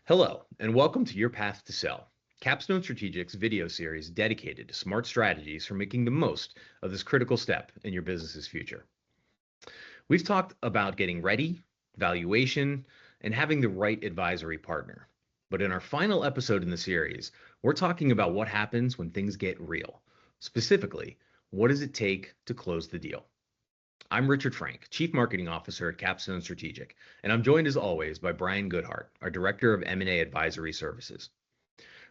Hello, and welcome to Your Path to Sell, Capstone Strategic's video series dedicated to smart strategies for making the most of this critical step in your business's future. We've talked about getting ready, valuation, and having the right advisory partner. But in our final episode in the series, we're talking about what happens when things get real. Specifically, what does it take to close the deal? I'm Richard Frank, Chief Marketing Officer at Capstone Strategic, and I'm joined as always by Brian Goodhart, our Director of M&A Advisory Services.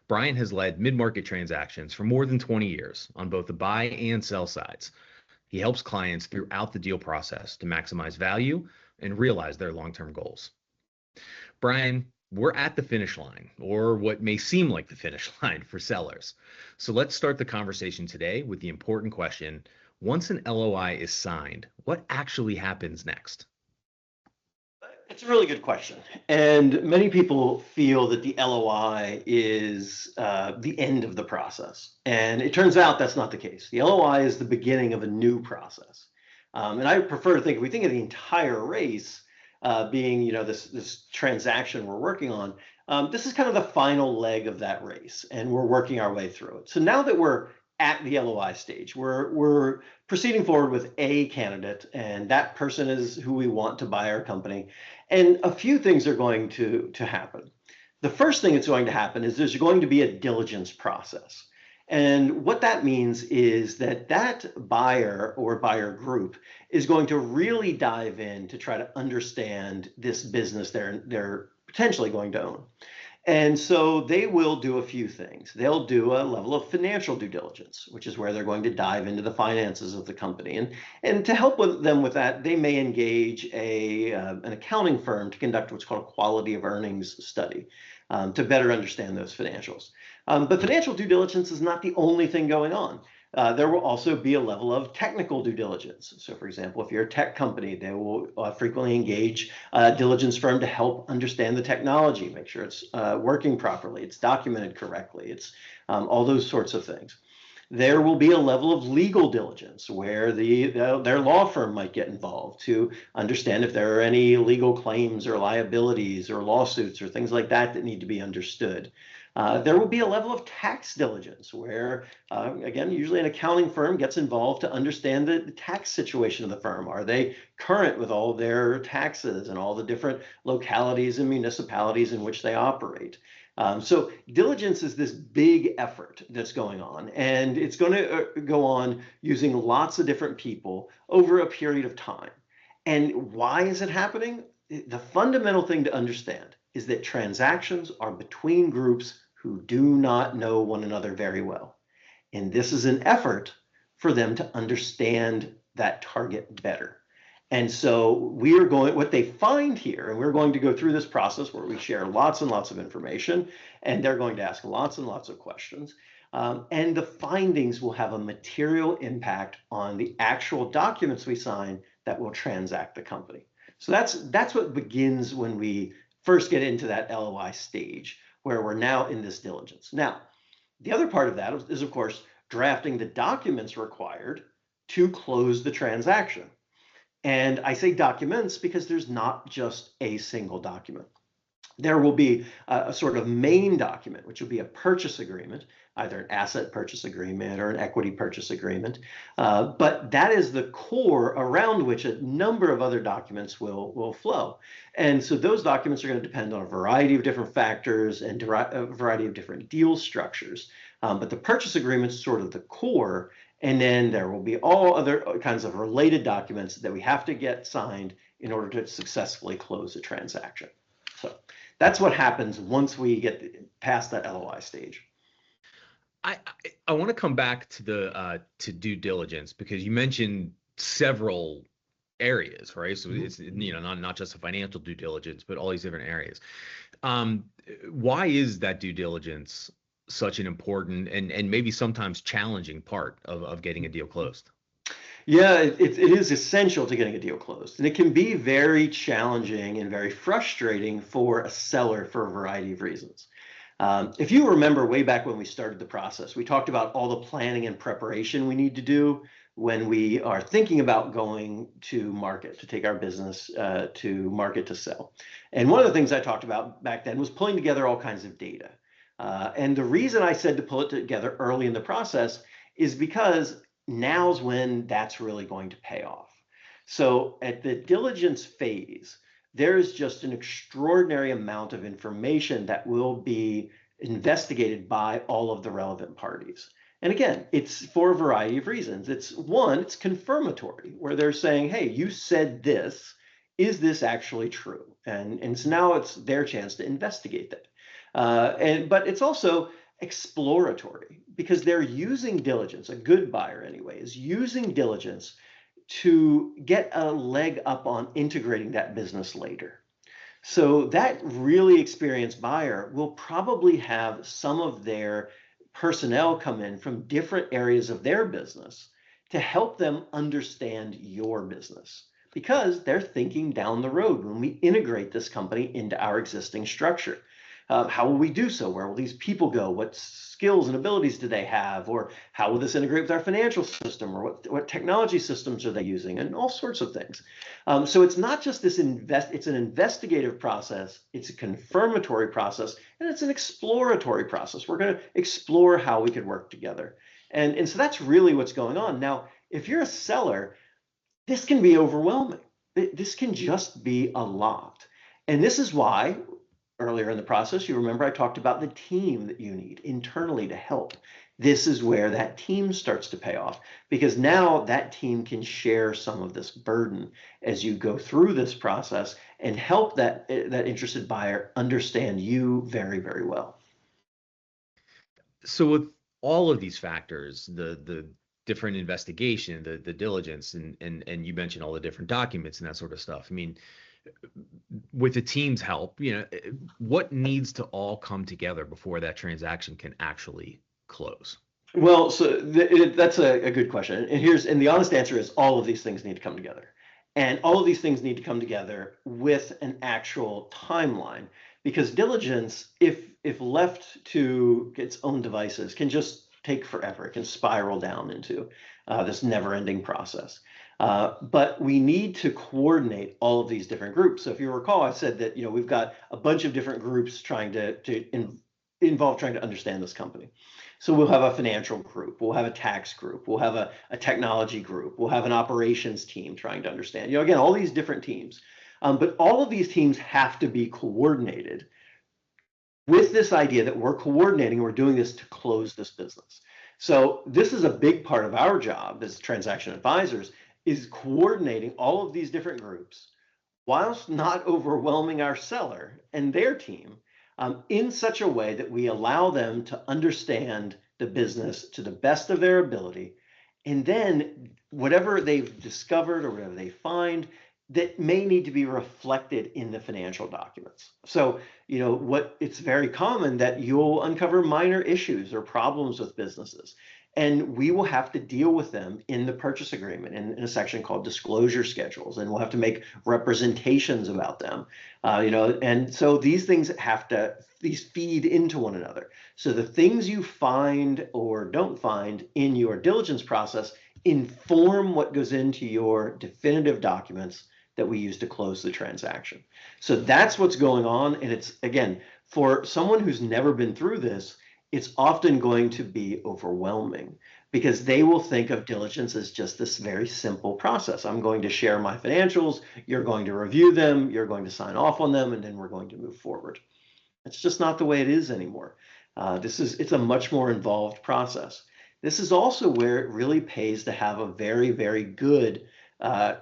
Brian has led mid-market transactions for more than 20 years on both the buy and sell sides. He helps clients throughout the deal process to maximize value and realize their long-term goals. Brian, we're at the finish line, or what may seem like the finish line for sellers. So let's start the conversation today with the important question: once an LOI is signed, what actually happens next? It's a really good question. And many people feel that the LOI is the end of the process. And it turns out that's not the case. The LOI is the beginning of a new process. And I prefer to think, if we think of the entire race being, this transaction we're working on, this is kind of the final leg of that race, and we're working our way through it. So now that we're at the LOI stage, we're proceeding forward with a candidate, and that person is who we want to buy our company. And a few things are going to happen. The first thing that's going to happen is there's going to be a diligence process. And what that means is that buyer or buyer group is going to really dive in to try to understand this business they're potentially going to own. And so they will do a few things. They'll do a level of financial due diligence, which is where they're going to dive into the finances of the company. And to help them with that, they may engage an accounting firm to conduct what's called a quality of earnings study to better understand those financials. But financial due diligence is not the only thing going on. There will also be a level of technical due diligence. So, for example, if you're a tech company, they will frequently engage a diligence firm to help understand the technology, make sure it's working properly, it's documented correctly, it's all those sorts of things. There will be a level of legal diligence where their law firm might get involved to understand if there are any legal claims or liabilities or lawsuits or things like that that need to be understood. There will be a level of tax diligence where, again, usually an accounting firm gets involved to understand the tax situation of the firm. Are they current with all their taxes and all the different localities and municipalities in which they operate? So diligence is this big effort that's going on, and it's going to go on using lots of different people over a period of time. And why is it happening? The fundamental thing to understand is that transactions are between groups who do not know one another very well. And this is an effort for them to understand that target better. And so what they find here, and we're going to go through this process where we share lots and lots of information, and they're going to ask lots and lots of questions. And the findings will have a material impact on the actual documents we sign that will transact the company. So that's what begins when we first get into that LOI stage, where we're now in this diligence. Now, the other part of that is, of course, drafting the documents required to close the transaction. And I say documents because there's not just a single document. There will be a sort of main document, which will be a purchase agreement, either an asset purchase agreement or an equity purchase agreement. But that is the core around which a number of other documents will flow. And so those documents are going to depend on a variety of different factors and a variety of different deal structures. But the purchase agreement is sort of the core. And then there will be all other kinds of related documents that we have to get signed in order to successfully close a transaction. So that's what happens once we get past that LOI stage. I want to come back to the to due diligence, because you mentioned several areas, right? So it's not just a financial due diligence, but all these different areas. Why is that due diligence such an important and maybe sometimes challenging part of getting a deal closed? Yeah, it is essential to getting a deal closed. And it can be very challenging and very frustrating for a seller for a variety of reasons. If you remember way back when we started the process, we talked about all the planning and preparation we need to do when we are thinking about going to market to take our business to market to sell. And one of the things I talked about back then was pulling together all kinds of data. And the reason I said to pull it together early in the process is because now's when that's really going to pay off. So at the diligence phase, there is just an extraordinary amount of information that will be investigated by all of the relevant parties. And again, it's for a variety of reasons. It's one, it's confirmatory, where they're saying, hey, you said this. Is this actually true? And so now it's their chance to investigate that. But it's also exploratory because they're using diligence, a good buyer anyway, is using diligence to get a leg up on integrating that business later. So that really experienced buyer will probably have some of their personnel come in from different areas of their business to help them understand your business because they're thinking down the road when we integrate this company into our existing structure. How will we do so? Where will these people go? What skills and abilities do they have? Or how will this integrate with our financial system? Or what technology systems are they using? And all sorts of things. So it's not just this it's an investigative process, it's a confirmatory process, and it's an exploratory process. We're going to explore how we could work together. And so that's really what's going on. Now, if you're a seller, this can be overwhelming. This can just be a lot. And this is why earlier in the process, you remember I talked about the team that you need internally to help. This is where that team starts to pay off because now that team can share some of this burden as you go through this process and help that interested buyer understand you very, very well. So with all of these factors, the different investigation, the diligence, and you mentioned all the different documents and that sort of stuff. I mean, with the team's help, what needs to all come together before that transaction can actually close? Well, so that's a good question. And the honest answer is all of these things need to come together. And all of these things need to come together with an actual timeline because diligence, if left to its own devices, can just take forever. It can spiral down into this never-ending process. But we need to coordinate all of these different groups. So if you recall, I said that we've got a bunch of different groups trying to involve trying to understand this company. So we'll have a financial group, we'll have a tax group, we'll have a technology group, we'll have an operations team trying to understand. Again, all these different teams. But all of these teams have to be coordinated with this idea that we're coordinating, we're doing this to close this business. So this is a big part of our job as transaction advisors, is coordinating all of these different groups whilst not overwhelming our seller and their team in such a way that we allow them to understand the business to the best of their ability. And then whatever they've discovered or whatever they find that may need to be reflected in the financial documents. So, it's very common that you'll uncover minor issues or problems with businesses. And we will have to deal with them in the purchase agreement in a section called disclosure schedules, and we'll have to make representations about them. And so these things these feed into one another. So the things you find or don't find in your diligence process inform what goes into your definitive documents that we use to close the transaction. So that's what's going on. And it's, again, for someone who's never been through this, it's often going to be overwhelming because they will think of diligence as just this very simple process. I'm going to share my financials, you're going to review them, you're going to sign off on them, and then we're going to move forward. It's just not the way it is anymore. It's a much more involved process. This is also where it really pays to have a very, very good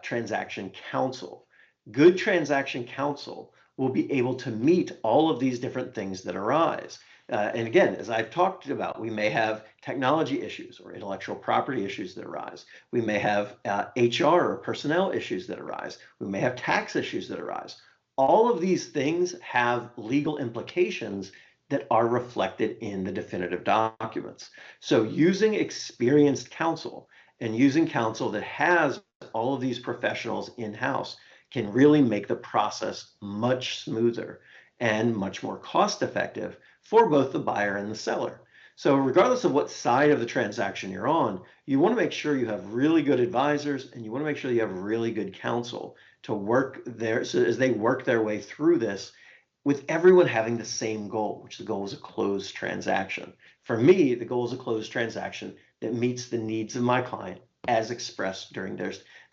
transaction counsel. Good transaction counsel will be able to meet all of these different things that arise. And again, as I've talked about, we may have technology issues or intellectual property issues that arise. We may have HR or personnel issues that arise. We may have tax issues that arise. All of these things have legal implications that are reflected in the definitive documents. So using experienced counsel and using counsel that has all of these professionals in-house can really make the process much smoother and much more cost-effective for both the buyer and the seller. So regardless of what side of the transaction you're on, you want to make sure you have really good advisors and you want to make sure you have really good counsel to work there. So as they work their way through this, with everyone having the same goal, which the goal is a closed transaction. For me, the goal is a closed transaction that meets the needs of my client as expressed during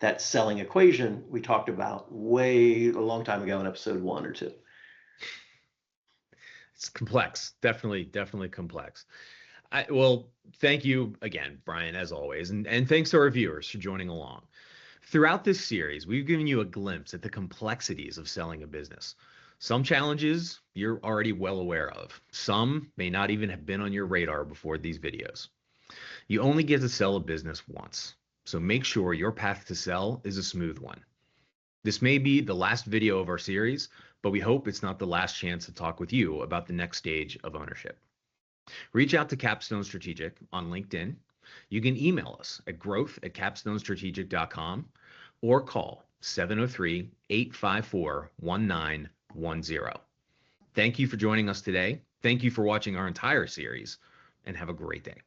that selling equation we talked about way a long time ago in episode 1 or 2. It's complex, definitely complex. Well, thank you again, Brian, as always, and thanks to our viewers for joining along. Throughout this series, we've given you a glimpse at the complexities of selling a business. Some challenges you're already well aware of. Some may not even have been on your radar before these videos. You only get to sell a business once, so make sure your path to sell is a smooth one. This may be the last video of our series, but we hope it's not the last chance to talk with you about the next stage of ownership. Reach out to Capstone Strategic on LinkedIn. You can email us at growth@capstonestrategic.com or call 703-854-1910. Thank you for joining us today. Thank you for watching our entire series, and have a great day.